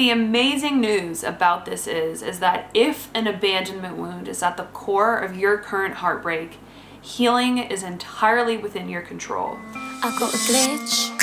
The amazing news about this is that if an abandonment wound is at the core of your current heartbreak, healing is entirely within your control. I got a glitch.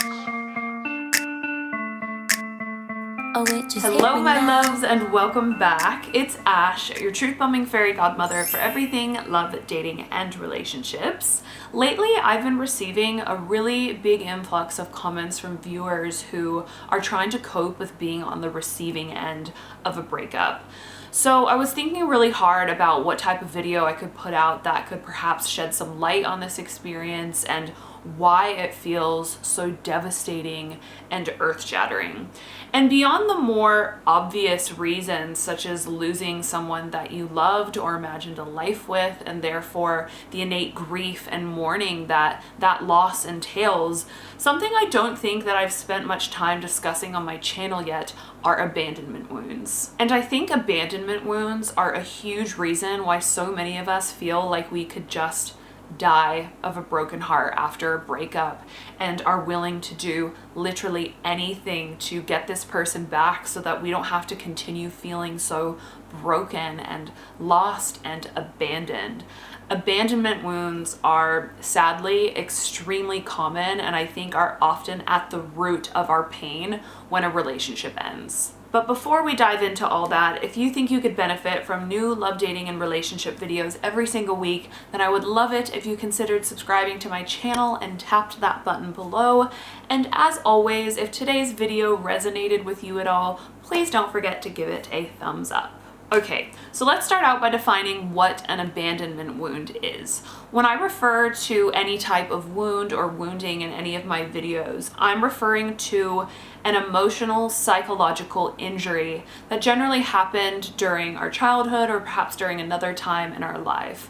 Hello my loves and welcome back. It's Ash, your truth-bombing fairy godmother for everything love, dating, and relationships. Lately, I've been receiving a really big influx of comments from viewers who are trying to cope with being on the receiving end of a breakup. So I was thinking really hard about what type of video I could put out that could perhaps shed some light on this experience and why it feels so devastating and earth-shattering. And beyond the more obvious reasons, such as losing someone that you loved or imagined a life with, and therefore the innate grief and mourning that that loss entails, something I don't think that I've spent much time discussing on my channel yet are abandonment wounds. And I think abandonment wounds are a huge reason why so many of us feel like we could just die of a broken heart after a breakup and are willing to do literally anything to get this person back so that we don't have to continue feeling so broken and lost and abandoned. Abandonment wounds are sadly extremely common and I think are often at the root of our pain when a relationship ends. But before we dive into all that, if you think you could benefit from new love, dating, and relationship videos every single week, then I would love it if you considered subscribing to my channel and tapped that button below. And as always, if today's video resonated with you at all, please don't forget to give it a thumbs up. Okay, so let's start out by defining what an abandonment wound is. When I refer to any type of wound or wounding in any of my videos, I'm referring to an emotional, psychological injury that generally happened during our childhood or perhaps during another time in our life.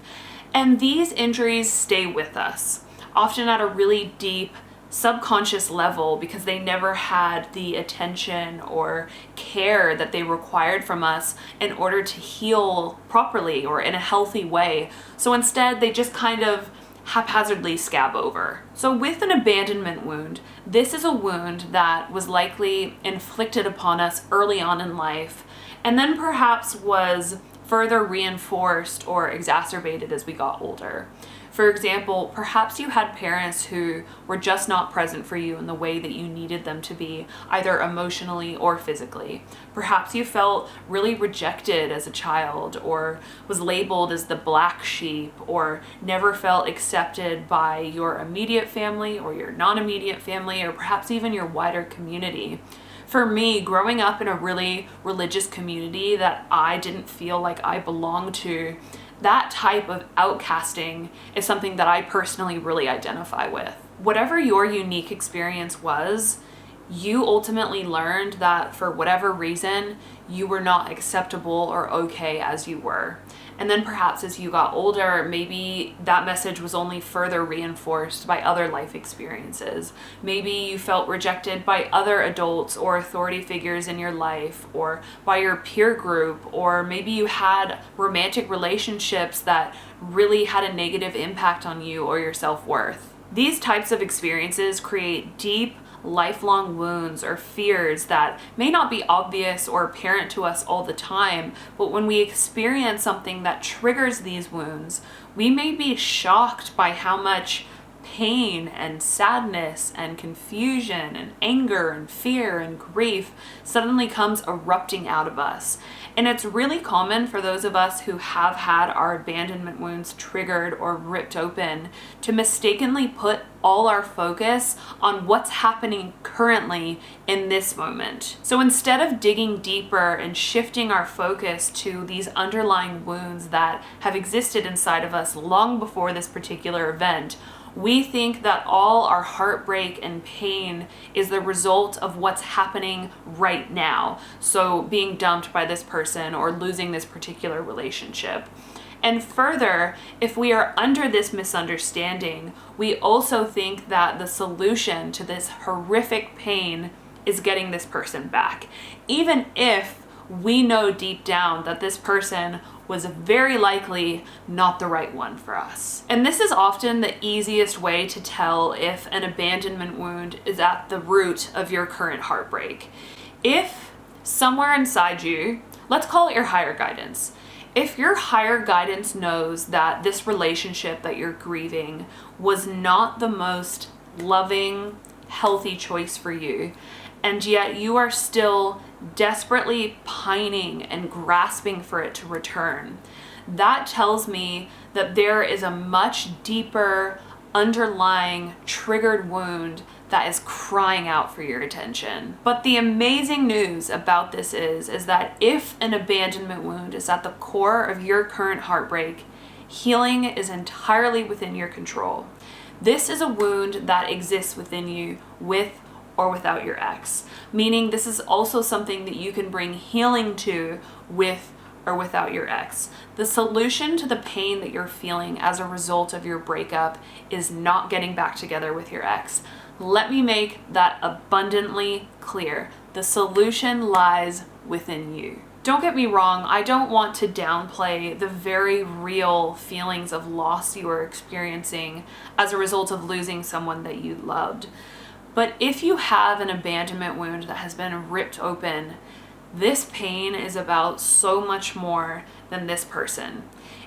And these injuries stay with us, often at a really deep, subconscious level because they never had the attention or care that they required from us in order to heal properly or in a healthy way. So instead, they just kind of haphazardly scab over. So with an abandonment wound, this is a wound that was likely inflicted upon us early on in life and then perhaps was further reinforced or exacerbated as we got older. For example, perhaps you had parents who were just not present for you in the way that you needed them to be, either emotionally or physically. Perhaps you felt really rejected as a child or was labeled as the black sheep or never felt accepted by your immediate family or your non-immediate family or perhaps even your wider community. For me, growing up in a really religious community that I didn't feel like I belonged to, that type of outcasting is something that I personally really identify with. Whatever your unique experience was, you ultimately learned that for whatever reason, you were not acceptable or okay as you were. And then perhaps as you got older, maybe that message was only further reinforced by other life experiences. Maybe you felt rejected by other adults or authority figures in your life or by your peer group, or maybe you had romantic relationships that really had a negative impact on you or your self-worth. These types of experiences create deep, lifelong wounds or fears that may not be obvious or apparent to us all the time, but when we experience something that triggers these wounds, we may be shocked by how much pain and sadness and confusion and anger and fear and grief suddenly comes erupting out of us. And it's really common for those of us who have had our abandonment wounds triggered or ripped open to mistakenly put all our focus on what's happening currently in this moment. So instead of digging deeper and shifting our focus to these underlying wounds that have existed inside of us long before this particular event, we think that all our heartbreak and pain is the result of what's happening right now. So being dumped by this person or losing this particular relationship. And further, if we are under this misunderstanding, we also think that the solution to this horrific pain is getting this person back, even if we know deep down that this person was very likely not the right one for us. And this is often the easiest way to tell if an abandonment wound is at the root of your current heartbreak. If somewhere inside you, let's call it your higher guidance. If your higher guidance knows that this relationship that you're grieving was not the most loving, healthy choice for you, and yet you are still desperately pining and grasping for it to return, that tells me that there is a much deeper underlying triggered wound that is crying out for your attention. But the amazing news about this is that if an abandonment wound is at the core of your current heartbreak, healing is entirely within your control. This is a wound that exists within you with or without your ex, meaning this is also something that you can bring healing to with or without your ex. The solution to the pain that you're feeling as a result of your breakup is not getting back together with your ex. Let me make that abundantly clear. The solution lies within you. Don't get me wrong, I don't want to downplay the very real feelings of loss you are experiencing as a result of losing someone that you loved. But if you have an abandonment wound that has been ripped open, this pain is about so much more than this person.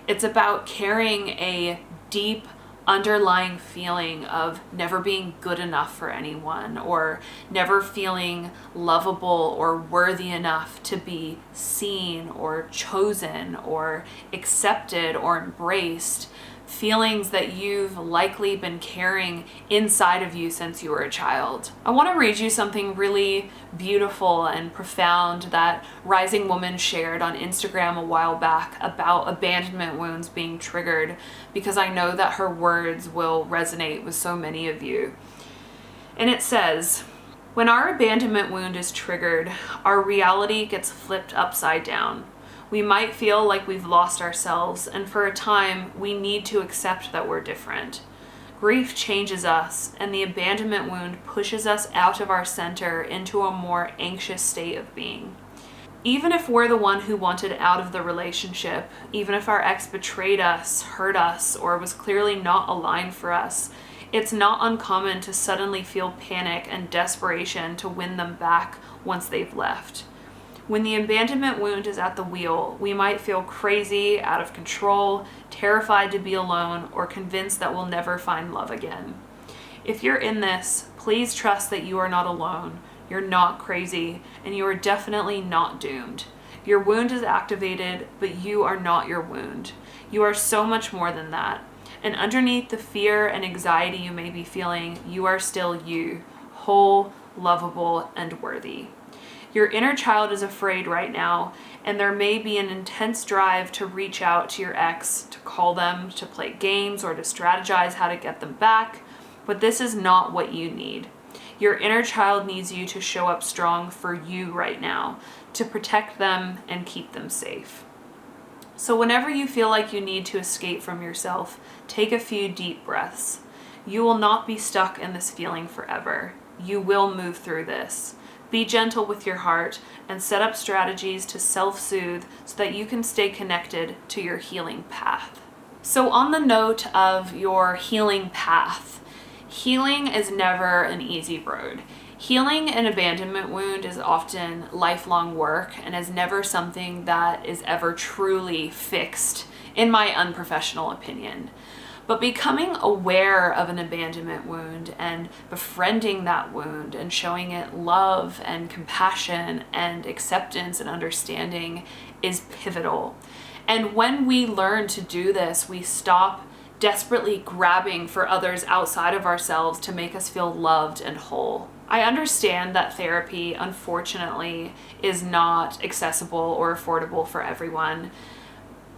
It's about carrying a deep underlying feeling of never being good enough for anyone, or never feeling lovable or worthy enough to be seen or chosen or accepted or embraced. Feelings that you've likely been carrying inside of you since you were a child. I want to read you something really beautiful and profound that Rising Woman shared on Instagram a while back about abandonment wounds being triggered, because I know that her words will resonate with so many of you. And it says, "When our abandonment wound is triggered, our reality gets flipped upside down. We might feel like we've lost ourselves, and for a time, we need to accept that we're different. Grief changes us, and the abandonment wound pushes us out of our center into a more anxious state of being. Even if we're the one who wanted out of the relationship, even if our ex betrayed us, hurt us, or was clearly not aligned for us, it's not uncommon to suddenly feel panic and desperation to win them back once they've left. When the abandonment wound is at the wheel, we might feel crazy, out of control, terrified to be alone, or convinced that we'll never find love again. If you're in this, please trust that you are not alone, you're not crazy, and you are definitely not doomed. Your wound is activated, but you are not your wound. You are so much more than that. And underneath the fear and anxiety you may be feeling, you are still you, whole, lovable, and worthy. Your inner child is afraid right now, and there may be an intense drive to reach out to your ex, to call them, to play games, or to strategize how to get them back, but this is not what you need. Your inner child needs you to show up strong for you right now, to protect them and keep them safe. So whenever you feel like you need to escape from yourself, take a few deep breaths. You will not be stuck in this feeling forever. You will move through this. Be gentle with your heart and set up strategies to self-soothe so that you can stay connected to your healing path. So on the note of your healing path, healing is never an easy road. Healing an abandonment wound is often lifelong work and is never something that is ever truly fixed, in my unprofessional opinion. But becoming aware of an abandonment wound and befriending that wound and showing it love and compassion and acceptance and understanding is pivotal. And when we learn to do this, we stop desperately grabbing for others outside of ourselves to make us feel loved and whole. I understand that therapy, unfortunately, is not accessible or affordable for everyone.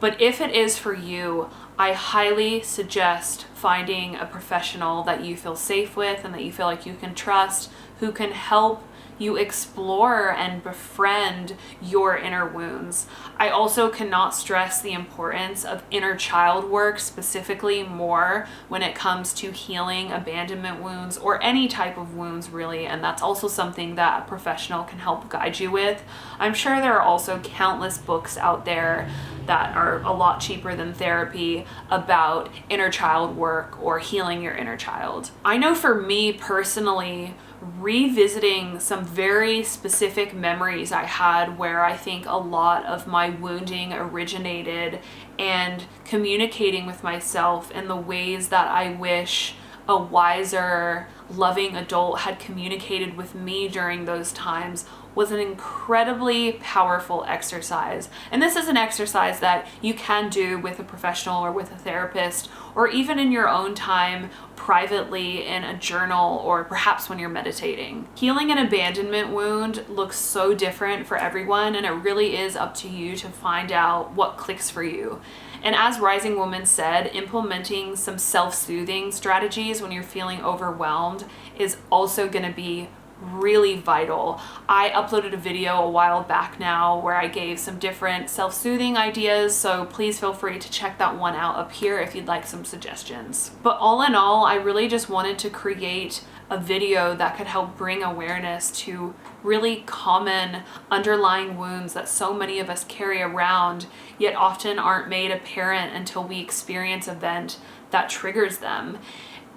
But if it is for you, I highly suggest finding a professional that you feel safe with and that you feel like you can trust, who can help you explore and befriend your inner wounds. I also cannot stress the importance of inner child work, specifically more when it comes to healing abandonment wounds or any type of wounds really, and that's also something that a professional can help guide you with. I'm sure there are also countless books out there that are a lot cheaper than therapy about inner child work or healing your inner child. I know for me personally, revisiting some very specific memories I had where I think a lot of my wounding originated, and communicating with myself in the ways that I wish a wiser, loving adult had communicated with me during those times was an incredibly powerful exercise. And this is an exercise that you can do with a professional or with a therapist, or even in your own time privately in a journal, or perhaps when you're meditating. Healing an abandonment wound looks so different for everyone, and it really is up to you to find out what clicks for you. And as Rising Woman said, implementing some self-soothing strategies when you're feeling overwhelmed is also going to be really vital. I uploaded a video a while back now where I gave some different self-soothing ideas, so please feel free to check that one out up here if you'd like some suggestions. But all in all, I really just wanted to create a video that could help bring awareness to really common underlying wounds that so many of us carry around, yet often aren't made apparent until we experience an event that triggers them.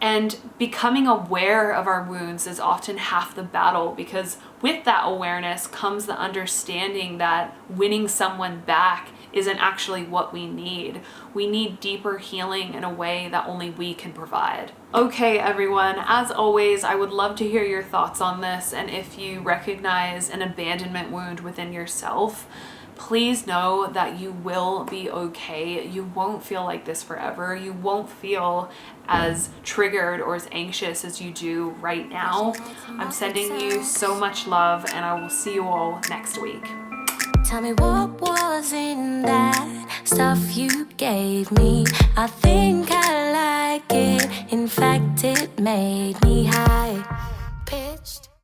And becoming aware of our wounds is often half the battle, because with that awareness comes the understanding that winning someone back isn't actually what we need. We need deeper healing in a way that only we can provide. Okay, everyone, as always, I would love to hear your thoughts on this, and if you recognize an abandonment wound within yourself, please know that you will be okay. You won't feel like this forever. You won't feel as triggered or as anxious as you do right now. I'm sending you so much love, and I will see you all next week. Tell me what was in that stuff you gave me. I think I like it. In fact, it made me high.